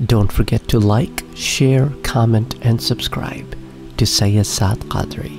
Don't forget to like, share, comment and subscribe to Sayyid Saad Qadri.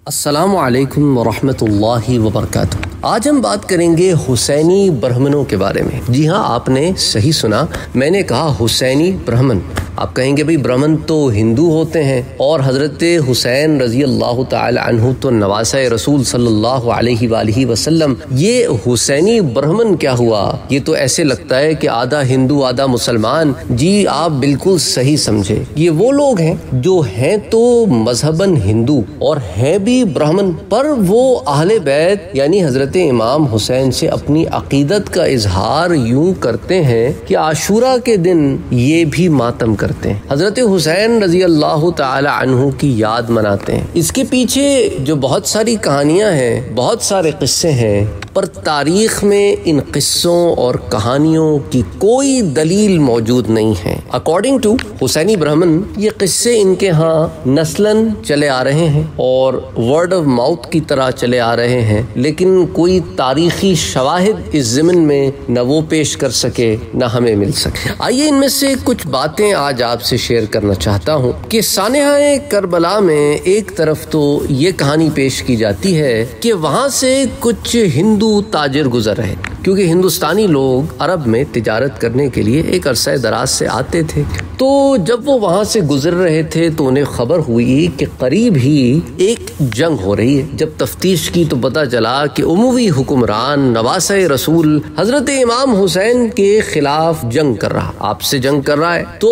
अस्सलामु अलैकुम वरहमतुल्लाहि वबरकातुहू। आज हम बात करेंगे हुसैनी ब्राह्मणों के बारे में। जी हाँ, आपने सही सुना, मैंने कहा हुसैनी ब्राह्मण। आप कहेंगे भाई ब्राह्मण तो हिंदू होते हैं और हज़रत हुसैन रज़ी अल्लाह ताला अन्हु तो नवासे रसूल सल्लल्लाहु अलैहि वसल्लम। ये हुसैनी ब्राह्मण क्या हुआ? ये तो ऐसे लगता है कि आधा हिंदू आधा मुसलमान। जी आप बिल्कुल सही समझे, ये वो लोग हैं जो हैं तो मजहबन हिंदू और हैं भी ब्राह्मण, पर वो अहले बैत यानी हजरत इमाम हुसैन से अपनी अकीदत का इजहार यूं करते हैं कि आशूरा के दिन ये भी मातम करते हैं, हजरत हुसैन रजी अल्लाह ताला अन्हु की याद मनाते हैं। इसके पीछे जो बहुत सारी कहानियां हैं, बहुत सारे किस्से हैं, पर तारीख में इन किस्सों और कहानियों की कोई दलील मौजूद नहीं है। अकॉर्डिंग टू हुसैनी ब्राह्मण ये किस्से इनके यहाँ नस्लन चले आ रहे हैं और वर्ड ऑफ माउथ की तरह चले आ रहे हैं, लेकिन कोई तारीखी शवाहिद इस ज़मीन में न वो पेश कर सके न हमें मिल सके। आइए इनमें से कुछ बातें आज आपसे शेयर करना चाहता हूँ कि सानेहाए करबला में एक तरफ तो ये कहानी पेश की जाती है कि वहाँ से कुछ हिंदू ताजिर गुजर रहे, क्योंकि हिंदुस्तानी लोग अरब में तिजारत करने के लिए एक अरसे दराज से आते थे। तो जब वो वहाँ से गुजर रहे थे तो उन्हें खबर हुई कि करीब ही एक जंग हो रही है। जब तफ्तीश की तो पता चला कि उमवी हुक्मरान नवासे रसूल हजरत इमाम हुसैन के खिलाफ जंग कर रहा, आपसे जंग कर रहा है। तो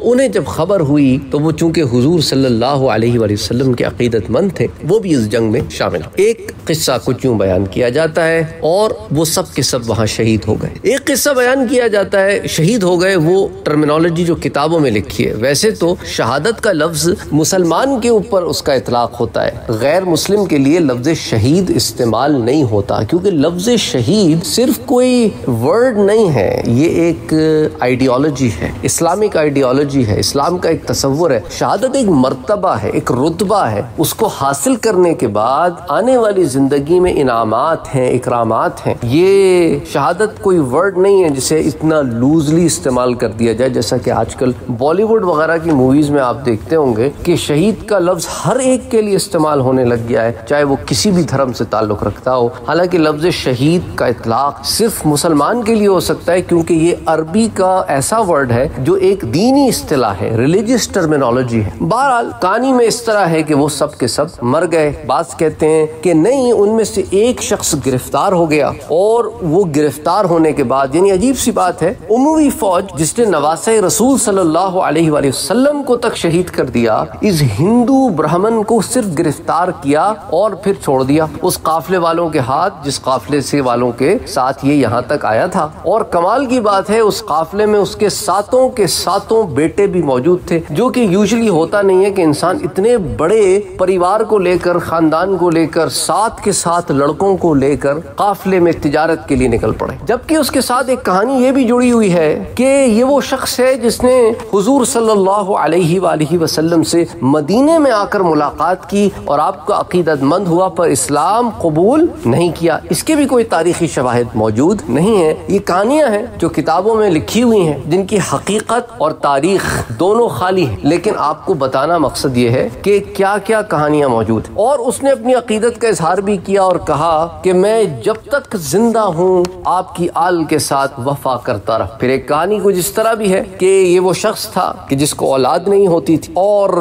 उन्हें जब खबर हुई तो वो चूंकि हुजूर सल्लल्लाहु अलैहि वसल्लम के अकीदतमंद थे, वो भी इस जंग में शामिल। एक किस्सा कुछ यूं बयान किया जाता है और वो सब के सब वहाँ शहीद हो गए। एक किस्सा बयान किया जाता है शहीद हो गए, वो टर्मिनोलॉजी जो किताबों में लिखी है। वैसे तो शहादत का लफ्ज मुसलमान के ऊपर उसका इतलाक होता है, गैर मुस्लिम के लिए लफ्ज शहीद इस्तेमाल नहीं होता, क्योंकि लफ्ज शहीद सिर्फ कोई वर्ड नहीं है, ये एक आइडियोलॉजी है, इस्लामिक आइडियोलॉजी है, इस्लाम का एक तसव्वुर है। शहादत एक मर्तबा है, एक रुतबा है, उसको हासिल करने के बाद आने वाली जिंदगी में इनामात हैं, इकरामात हैं। ये शहादत कोई वर्ड नहीं है जिसे इतना लूजली इस्तेमाल कर दिया जाए, जैसा कि आजकल बॉलीवुड वगैरह की मूवीज में आप देखते होंगे कि शहीद का लफ्ज हर एक के लिए इस्तेमाल होने लग गया है, चाहे वो किसी भी धर्म से ताल्लुक रखता हो। हालांकि लफ्ज शहीद का इतलाक सिर्फ मुसलमान के लिए हो सकता है, क्योंकि ये अरबी का ऐसा वर्ड है जो एक दीनी इस्तिलाह है, रिलीजियस टर्मिनोलॉजी है। बहरहाल कहानी में इस तरह है कि वो सब के सब मर गए। बात कहते हैं कि नहीं, उनमें से एक शख्स गिरफ्तार हो गया और वो गिरफ्तार होने के बाद, यानी अजीब सी बात है, उमवी फौज जिसने नवासे रसूल सल्लल्लाहु अलैहि वसल्लम को तक शहीद कर दिया, इस हिंदू ब्राह्मण को सिर्फ गिरफ्तार किया और फिर छोड़ दिया उस काफले वालों के हाथ जिस काफले से वालों के साथ ये यहाँ तक आया था। और कमाल की बात है, उस काफले में उसके सातों के सातों बेटे भी मौजूद थे, जो कि यूजुअली होता नहीं है कि इंसान इतने बड़े परिवार को लेकर, खानदान को लेकर, साथ के साथ लड़कों को लेकर काफले में तिजारत के लिए निकल पड़े। जबकि उसके साथ एक कहानी ये भी जुड़ी हुई है कि ये वो शख्स है जिसने हुजूर सल्लल्लाहु अलैहि वसल्लम से मदीने में आकर मुलाकात की और आपका अकीदतमंद हुआ, पर इस्लाम कबूल नहीं किया। इसके भी कोई तारीखी शवाहिद मौजूद नहीं है। ये कहानियां हैं जो किताबों में लिखी हुई हैं, जिनकी हकीकत और तारीख दोनों खाली है, लेकिन आपको बताना मकसद ये है कि क्या क्या कहानियां मौजूद। और उसने अपनी अकीदत का इजहार भी किया और कहा कि मैं जब तक जिंदा हूँ आपकी आल के साथ वफा करता रहा। फिर एक कहानी कुछ इस तरह भी है कि ये वो शख्स था कि जिसको औलाद नहीं होती थी, और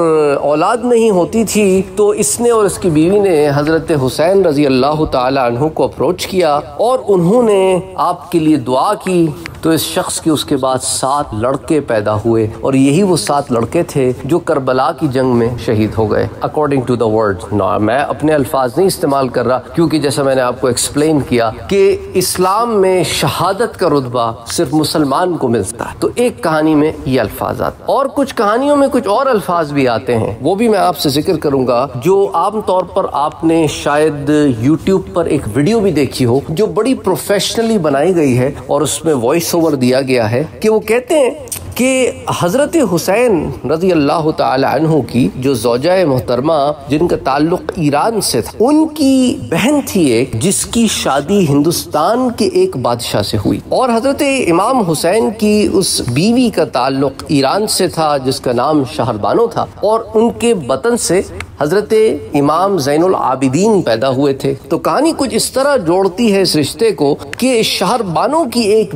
औलाद नहीं होती थी तो इसने और इसकी बीवी ने हजरत हुसैन रजी अल्लाह ताला अन्हु को अप्रोच किया और उन्होंने आपके लिए दुआ की। तो इस शख्स के उसके बाद 7 लड़के पैदा हुए और यही वो 7 लड़के थे जो करबला की जंग में शहीद हो गए, अकॉर्डिंग टू द वर्ड। ना मैं अपने अल्फाज नहीं इस्तेमाल कर रहा, क्योंकि जैसा मैंने आपको एक्सप्लेन किया कि इस्लाम में शहादत का रुतबा सिर्फ मुसलमान को मिलता है। तो एक कहानी में ये अल्फाज आते, और कुछ कहानियों में कुछ और अल्फाज भी आते हैं, वो भी मैं आपसे जिक्र करूंगा, जो आमतौर पर आपने शायद यूट्यूब पर एक वीडियो भी देखी हो जो बड़ी प्रोफेशनली बनाई गई है और उसमें वॉइस ओवर दिया गया है कि वो कहते हैं कि हज़रत हुसैन रज़ी अल्लाह ताला अन्हु की जो ज़ौजा मोहतरमा जिनका ताल्लुक ईरान से था, उनकी बहन थी एक, जिसकी शादी हिंदुस्तान के एक बादशाह से हुई, और हज़रत इमाम हुसैन की उस बीवी का ताल्लुक ईरान से था जिसका नाम शहरबानो था, और उनके वतन से हज़रत इमाम ज़ैनुल आबिदीन पैदा हुए थे। तो कहानी कुछ इस तरह जोड़ती है इस रिश्ते को कि शहरबानो की एक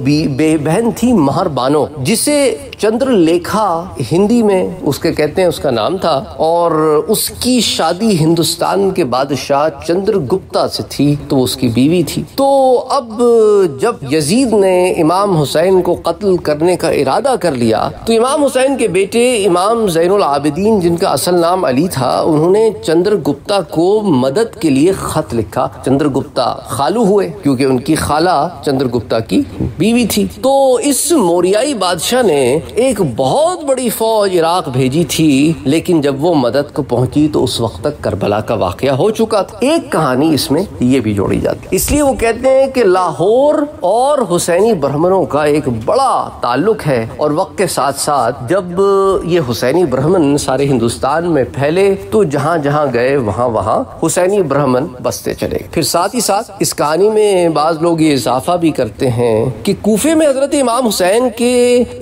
बहन थी महरबानो, जिसे चंद्रलेखा हिंदी में उसके कहते हैं, उसका नाम था, और उसकी शादी हिंदुस्तान के बादशाह चंद्रगुप्ता से थी, तो उसकी बीवी थी। तो अब जब यजीद ने इमाम हुसैन को कत्ल करने का इरादा कर लिया, तो इमाम हुसैन के बेटे इमाम ज़ैनुल आबिदीन, जिनका असल नाम अली था, उन्होंने चंद्रगुप्ता को मदद के लिए खत लिखा। चंद्रगुप्ता खालू हुए क्योंकि उनकी खाला चंद्रगुप्ता की बीवी थी। तो इस मोरियाई बादशाह ने एक बहुत बड़ी फौज इराक भेजी थी, लेकिन जब वो मदद को पहुंची तो उस वक्त तक करबला का वाकया हो चुका था। एक कहानी इसमें ये भी जोड़ी जाती है, इसलिए वो कहते हैं कि लाहौर और हुसैनी ब्राह्मणों का एक बड़ा ताल्लुक है, और वक्त के साथ साथ जब ये हुसैनी ब्राह्मण सारे हिंदुस्तान में फैले तो जहाँ जहाँ गए वहाँ वहाँ हुसैनी ब्राह्मण बसते चले। फिर साथ ही साथ इस कहानी में बाज लोग ये इजाफा भी करते हैं कि कूफे में हजरत इमाम हुसैन के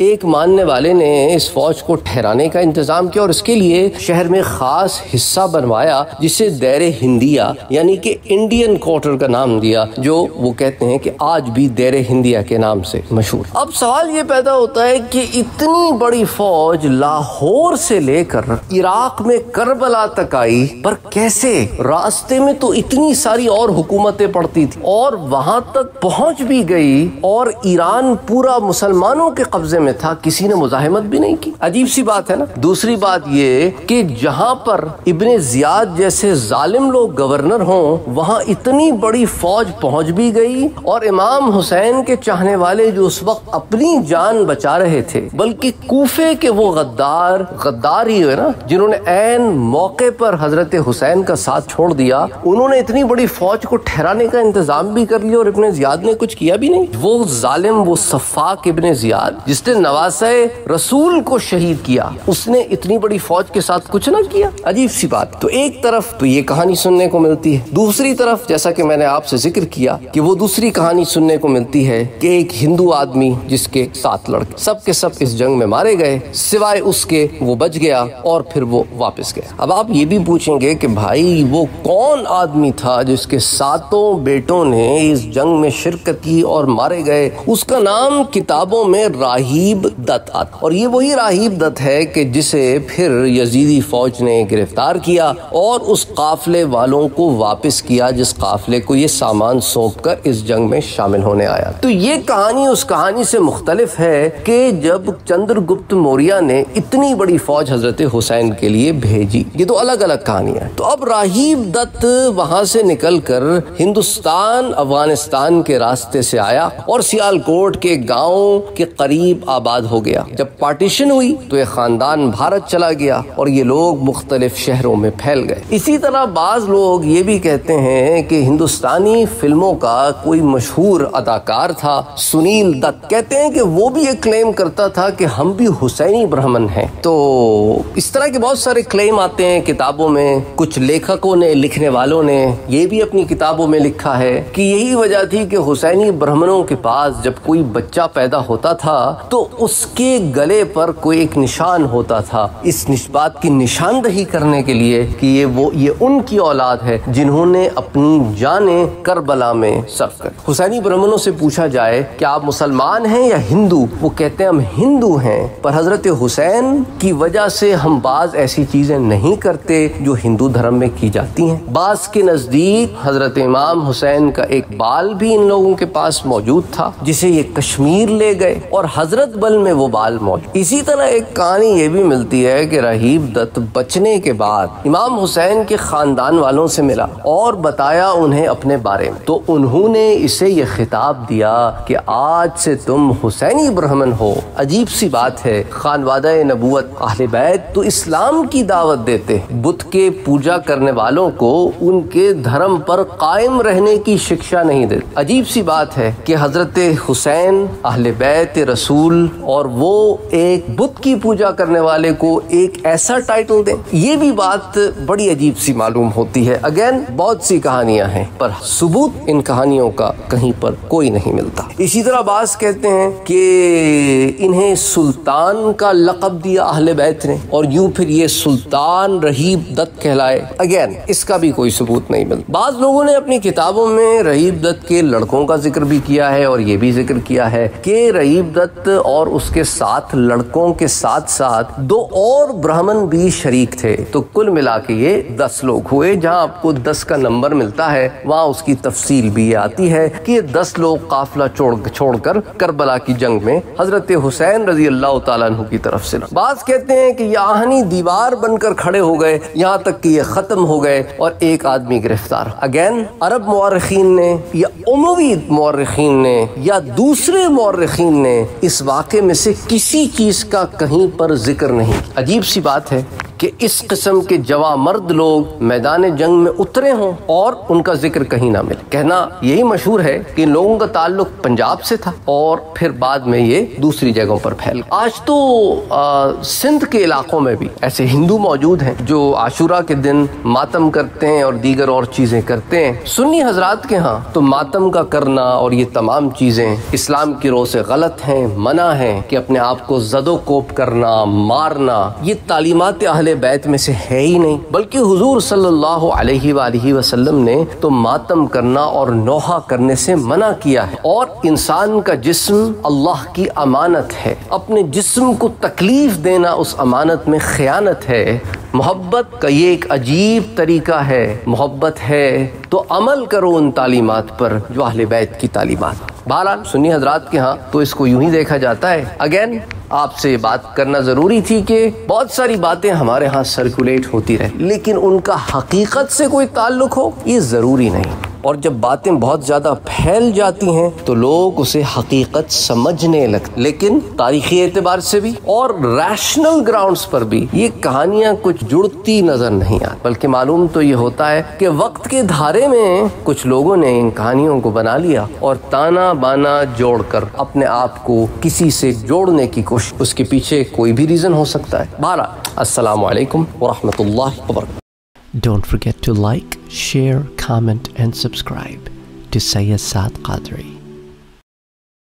एक मानने वाले ने इस फौज को ठहराने का इंतजाम किया, और इसके लिए शहर में खास हिस्सा बनवाया जिसे दैर हिंदिया यानी कि इंडियन क्वार्टर का नाम दिया, जो वो कहते हैं कि आज भी दैर हिंदिया के नाम से मशहूर। अब सवाल ये पैदा होता है कि इतनी बड़ी फौज लाहौर से लेकर इराक में करबला तक आई, पर कैसे? रास्ते में तो इतनी सारी और हुकूमतें पड़ती थी, और वहां तक पहुंच भी गई, और ईरान पूरा मुसलमानों के कब्जे में था, किसी ने मुजाहिमत भी नहीं की। अजीब सी बात है ना। दूसरी बात ये कि जहां पर इब्ने जियाद जैसे जालिम लोग गवर्नर हों, वहां इतनी बड़ी फौज पहुंच भी गई, और इमाम हुसैन के चाहने वाले जो उस वक्त अपनी जान बचा रहे थे, बल्कि कूफे के वो गद्दार ही है ना, जिन्होंने ऐन मौके पर हजरत हुसैन का साथ छोड़ दिया, उन्होंने इतनी बड़ी फौज को ठहराने का इंतजाम भी कर लिया, और इब्ने जियाद ने कुछ किया भी नहीं। वो जालिम, वो सफ़ाक इब्ने जियाद जिसने नवासे रसूल को शहीद किया, उसने इतनी बड़ी फौज के साथ कुछ ना किया। अजीब सी बात। तो एक तरफ तो ये कहानी सुनने को मिलती है, दूसरी तरफ जैसा कि मैंने आपसे जिक्र किया कि वो दूसरी कहानी सुनने को मिलती है कि एक हिंदू आदमी जिसके 7 लड़के सब के सब इस जंग में मारे गए, सिवाय उसके वो बच गया और फिर वो वापस गया। अब आप ये भी पूछेंगे कि भाई वो कौन आदमी था जिसके 7 बेटों ने इस जंग में शिरकत की और मारे गए? उसका नाम किताबों में राहिब दत्त आता, और ये वही राहिब दत्त है कि जिसे फिर यजीदी फौज ने गिरफ्तार किया और उस काफले वालों को वापस किया जिस काफले को ये सामान सौंपकर इस जंग में शामिल होने आया। तो ये कहानी उस कहानी से मुख्तलिफ है कि जब चंद्रगुप्त मौर्य ने इतनी बड़ी फौज हजरत हुसैन के लिए भेजी। ये तो अलग अलग कहानियां हैं। तो अब राहिब दत्त वहां से निकलकर हिंदुस्तान अफगानिस्तान के रास्ते से आया और सियालकोट के गांव के करीब आबाद हो गया। जब पार्टीशन हुई तो ये खानदान भारत चला गया और ये लोग मुख्तलिफ शहरों में फैल गए। इसी तरह बाज लोग ये भी कहते हैं कि हिंदुस्तानी फिल्मों का कोई मशहूर अदाकार था सुनील दत्त, कहते हैं कि वो भी ये क्लेम करता था कि हम भी हुसैनी ब्राह्मण हैं। तो इस तरह के बहुत सारे क्लेम आते हैं किताबों में। कुछ लेखकों ने, लिखने वालों ने ये भी अपनी किताबों में लिखा है कि यही वजह थी कि हुसैनी ब्राह्मणों के पास जब कोई बच्चा पैदा होता था तो उसके गले पर कोई एक निशान होता था, इस बात की निशानदही करने के लिए कि ये उनकी औलाद है जिन्होंने अपनी जाने करबला में सर्फ कर। हुसैनी ब्राह्मणों से पूछा जाए कि आप मुसलमान हैं या हिंदू, वो कहते हैं हम हिंदू हैं, पर हजरत हुसैन की वजह से हम बाज ऐसी चीजें नहीं करते जो हिंदू धर्म में की जाती हैं। बाज के नजदीक हजरत इमाम हुसैन का एक बाल भी इन लोगों के पास मौजूद था जिसे ये कश्मीर ले गए और हजरत बल में वो बाल मौजूद। इसी तरह एक कहानी ये भी मिलती है कि राहिब दत्त बचने के बाद इमाम हुसैन के खानदान वालों से मिला और बताया उन्हें अपने बारे में, तो उन्होंने इसे ये खिताब दिया कि आज से तुम हुसैनी ब्राह्मण हो। अजीब सी बात है, खानवादा नबूवत अहले बैत तो इस्लाम की दावत देते, बुत के पूजा करने वालों को उनके धर्म पर कायम रहने की शिक्षा नहीं देते। अजीब सी बात है कि हजरत हुसैन अहले बैत रसूल और वो एक बुत की पूजा करने वाले को एक ऐसा टाइटल दें, ये भी बात बड़ी अजीब सी मालूम होती है। अगेन बहुत सी कहानियां हैं पर सबूत इन कहानियों का कहीं पर कोई नहीं मिलता। इसी तरह बास कहते हैं कि इन्हें सुल्तान का लक़ब दिया अहले बैत ने और यूं फिर ये सुल्तान रहीब दत्त कहलाए। अगेन इसका भी कोई सबूत नहीं मिलता। बाज़ लोगों ने अपनी किताबों में रहीब दत्त के लड़कों का जिक्र भी किया है और ये भी जिक्र किया है कि रहीब दत्त और उसके साथ लड़कों के साथ साथ 2 और ब्राह्मण भी शरीक थे। तो कुल मिला के ये 10 लोग हुए। जहां आपको 10 का नंबर मिलता है वहां उसकी तफसील भी आती है कि ये 10 लोग काफिला छोड़कर करबला की जंग में हजरत हुसैन रजी अल्लाह तआला अन्हु की तरफ से। बाज़ कहते हैं कि ये आहनी दीवार बनकर खड़े हो गए, यहाँ तक कि ये खत्म हो गए और एक आदमी गिरफ्तार। अगेन अरब मुअर्रिखीन ने या उमवी मुअर्रिखीन ने या दूसरे मुअर्रिखीन ने इस वाक़े में से किसी चीज का कहीं पर जिक्र नहीं। अजीब सी बात है कि इस किस्म के जवा मर्द लोग मैदान जंग में उतरे हों और उनका जिक्र कहीं ना मिले। कहना यही मशहूर है कि इन लोगों का ताल्लुक पंजाब से था और फिर बाद में ये दूसरी जगहों पर फैल गए। आज तो सिंध के इलाकों में भी ऐसे हिंदू मौजूद हैं जो आशूरा के दिन मातम करते हैं और दीगर और चीजें करते हैं। सुन्नी हजरात के यहाँ तो मातम का करना और ये तमाम चीजें इस्लाम की रोह से गलत हैं, मना है कि अपने आप को ज़दो-कोप करना, मारना, ये तालीमात अहले बैत में से है ही नहीं। बल्कि हुजूर सल्लल्लाहु अलैहि वसल्लम ने तो मातम करना और नोहा करने से मना किया है। और इंसान का जिस्म अल्लाह की अमानत है, अपने जिस्म को तकलीफ देना उस अमानत में खयानत है। मोहब्बत का ये एक अजीब तरीका है। मोहब्बत है तो अमल करो उन तालीमात पर जो अहले बैत की तालीमात। बहरहाल सुन्नी हजरात के यहाँ तो इसको यूं ही देखा जाता है। अगेन आपसे बात करना ज़रूरी थी कि बहुत सारी बातें हमारे यहाँ सर्कुलेट होती रहे लेकिन उनका हकीकत से कोई ताल्लुक हो ये ज़रूरी नहीं। और जब बातें बहुत ज़्यादा फैल जाती हैं तो लोग उसे हकीकत समझने लगते। लेकिन तारीख़ी एतबार से भी और रैशनल ग्राउंड्स पर भी ये कहानियाँ कुछ जुड़ती नज़र नहीं आती। बल्कि मालूम तो ये होता है कि वक्त के धारे में कुछ लोगों ने इन कहानियों को बना लिया और ताना बाना जोड़कर अपने आप को किसी से जोड़ने की कोशिश। उसके पीछे कोई भी रीज़न हो सकता है। बहरहाल अस्सलामु अलैकुम व रहमतुल्लाहि व बरकातहू। Don't forget to like, share, comment and subscribe to Sayyid Saad Qadri.